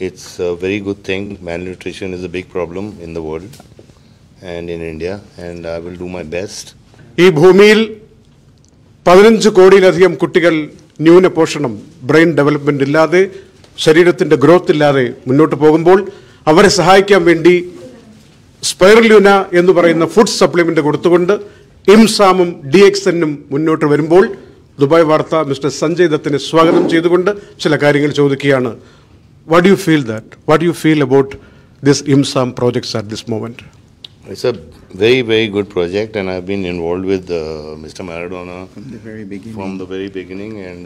it's a very good thing. Malnutrition is a big problem in the world and in India, and I will do my best. ഈ ഭൂമിയിൽ 15 കോടിയിലധികം കുട്ടികൾ ന്യൂനപോഷണം, brain development ഇല്ലാതെ, ശരീരത്തിന്റെ growth ഇല്ലാതെ മുന്നോട്ട് പോകുമ്പോൾ അവരെ സഹായിക്കാൻ വേണ്ടി സ്പൈറലൂന എന്ന് പറയുന്ന ഫുഡ് സപ്ലിമെന്റ് കൊടുത്തുകൊണ്ട് ഇംസാമും DXNനും മുന്നോട്ട് വരുമ്പോൾ ദുബായ് വാർത്ത മിസ്റ്റർ സഞ്ജയ് ദത്തിനെ സ്വാഗതം ചെയ്തുകൊണ്ട് ചില കാര്യങ്ങൾ ചോദിക്കുകയാണ്. What do you feel that? What do you feel about this IMSAM projects at this moment? It's a very, very good project, and I've been involved with Mr. Maradona from the very beginning, and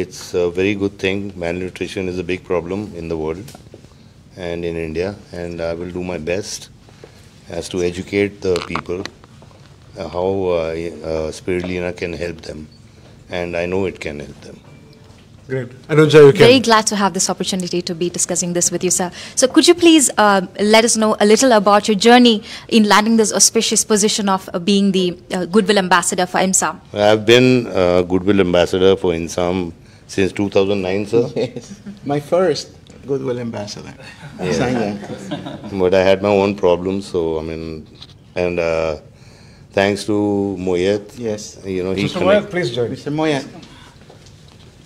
it's a very good thing. Malnutrition is a big problem in the world and in India, and I will do my best as to educate the people how Spirulina can help them, and I know it can help them. Great. Anuja, you can. Very glad to have this opportunity to be discussing this with you, sir. So could you please let us know a little about your journey in landing this auspicious position of being the Goodwill Ambassador for IMSAM? I've been Goodwill Ambassador for IMSAM since 2009, sir. Yes, my first Goodwill Ambassador. Yeah. But I had my own problems, so I mean, and thanks to Moyet, Yes. you know, Mr. Moyet, please join. Mr. Moyet.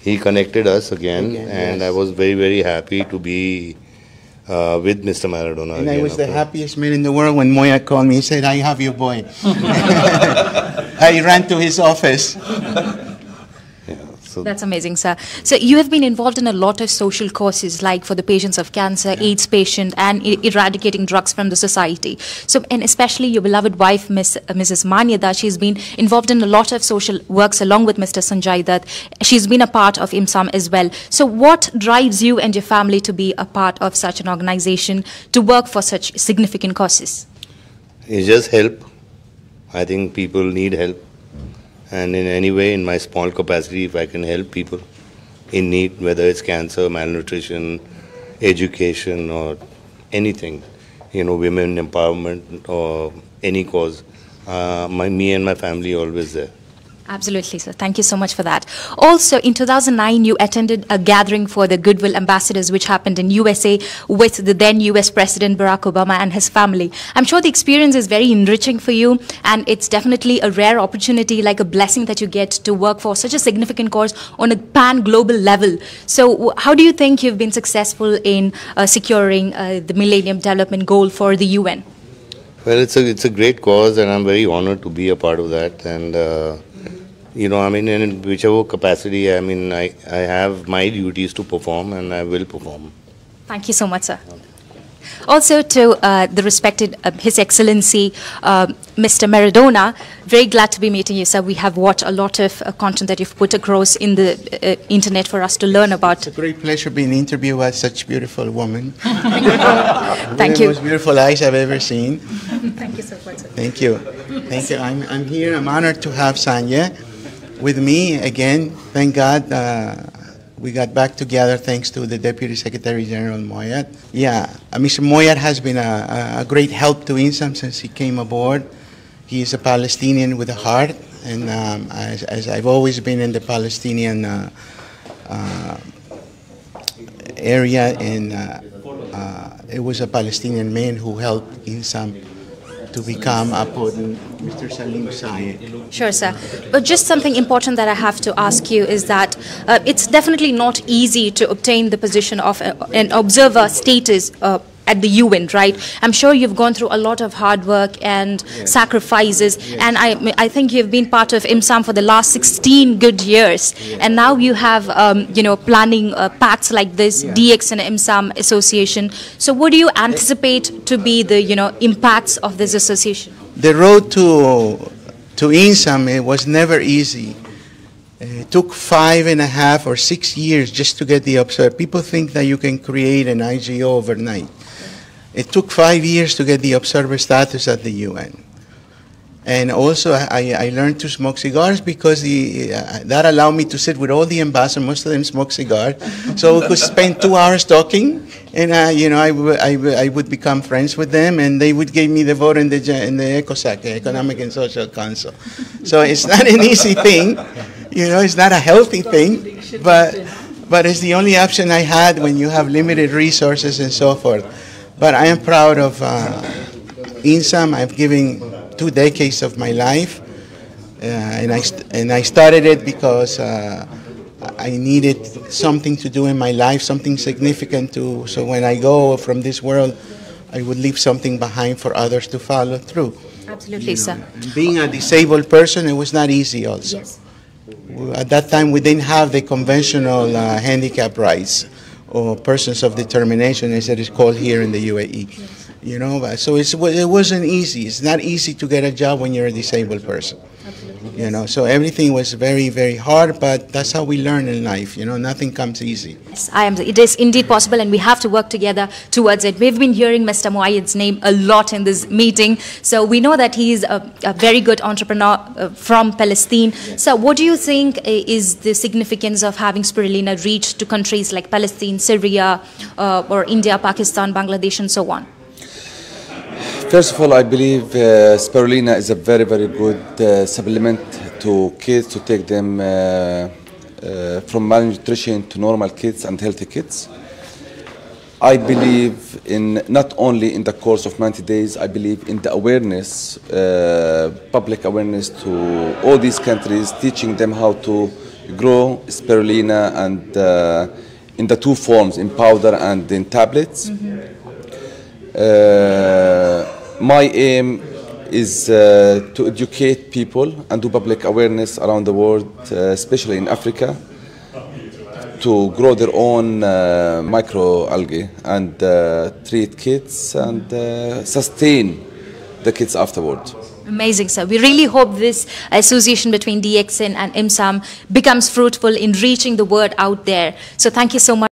He connected us again, and yes. I was very, very happy to be with Mr. Maradona. And again I was the after. happiest man in the world when Moyet called me. He said, I have your boy. I ran to his office. Yeah, so That's amazing, sir. So you have been involved in a lot of social causes, like for the patients of cancer, AIDS patient, and eradicating drugs from the society. So, and especially your beloved wife, Mrs. Manyada, she's been involved in a lot of social works along with Mr. Sanjay Dutt. She's been a part of IMSAM as well. So what drives you and your family to be a part of such an organization, to work for such significant causes? it's just help. I think people need help, and in any way, in my small capacity, if I can help people in need, whether it's cancer, malnutrition, education, or anything, you know, women empowerment or any cause, me and my family always there. Absolutely, sir. Thank you so much for that. Also, in 2009, you attended a gathering for the Goodwill Ambassadors, which happened in USA with the then US President Barack Obama and his family. I'm sure the experience is very enriching for you, and it's definitely a rare opportunity, like a blessing that you get to work for such a significant cause on a pan-global level. So how do you think you've been successful in securing the Millennium Development Goal for the UN? Well, it's a great cause, and I'm very honored to be a part of that. And you know, I mean, in whichever capacity, I mean, I have my duties to perform, and I will perform. Thank you so much, sir. Also to the respected His Excellency Mr. Maradona, very glad to be meeting you, sir. We have watched a lot of content that you've put across in the internet for us to learn about. It's a great pleasure being interviewed by such beautiful woman. Thank The you. most beautiful eyes I've ever seen. Thank you so much, sir. Thank you. Thank you. I'm here. I'm honored to have Sanya with me again. Thank God we got back together thanks to the Deputy Secretary General Moyet. Yeah, Mr. Moyet has been a great help to IMSAM since he came aboard. He is a Palestinian with a heart, and as I've always been in the Palestinian area, and it was a Palestinian man who helped IMSAM to become upon Mr. Salim Sayed. Sure, sir. But just something important that I have to ask you is that it's definitely not easy to obtain the position of an observer status at the UN, right? I'm sure you've gone through a lot of hard work and sacrifices, and I think you've been part of IMSAM for the last 16 good years, and now you have, you know, planning pacts like this, DX and IMSAM association. So what do you anticipate to be the, you know, impacts of this association? The road to IMSAM, it was never easy. It took 5.5 or 6 years just to get the observer. People think that you can create an IGO overnight. It took 5 years to get the observer status at the UN. And also, I learned to smoke cigars because that allowed me to sit with all the ambassadors. Most of them smoke cigars. So we could spend 2 hours talking, and you know, I would become friends with them, and they would give me the vote in the ECOSOC, the Economic and Social Council. So it's not an easy thing. You know, it's not a healthy thing, but it's the only option I had when you have limited resources and so forth. But I am proud of INSAM. I've given 2 decades of my life, and I started it because I needed something to do in my life, something significant to, so when I go from this world, I would leave something behind for others to follow through. Absolutely, sir. Being a disabled person, it was not easy also. Yes. At that time, we didn't have the conventional handicap rights or persons of determination, as it is called here in the UAE. Yes. You know, so it wasn't easy. It's not easy to get a job when you're a disabled person. Absolutely. You know, so everything was very, very hard, but that's how we learn in life. You know, nothing comes easy. Yes, it is indeed possible, and we have to work together towards it. We've been hearing Mr. Muayyid's name a lot in this meeting, so we know that he is a very good entrepreneur from Palestine. So what do you think is the significance of having Spirulina reach to countries like Palestine, Syria, or India, Pakistan, Bangladesh, and so on? First of all, I believe Spirulina is a very, very good supplement to kids, to take them from malnutrition to normal kids and healthy kids. I believe in not only in the course of 90 days, I believe in the awareness, public awareness to all these countries, teaching them how to grow Spirulina and in the 2 forms, in powder and in tablets. My aim is to educate people and do public awareness around the world, especially in Africa, to grow their own microalgae and treat kids and sustain the kids afterward. Amazing, sir. We really hope this association between DXN and INSAM becomes fruitful in reaching the word out there. So thank you so much.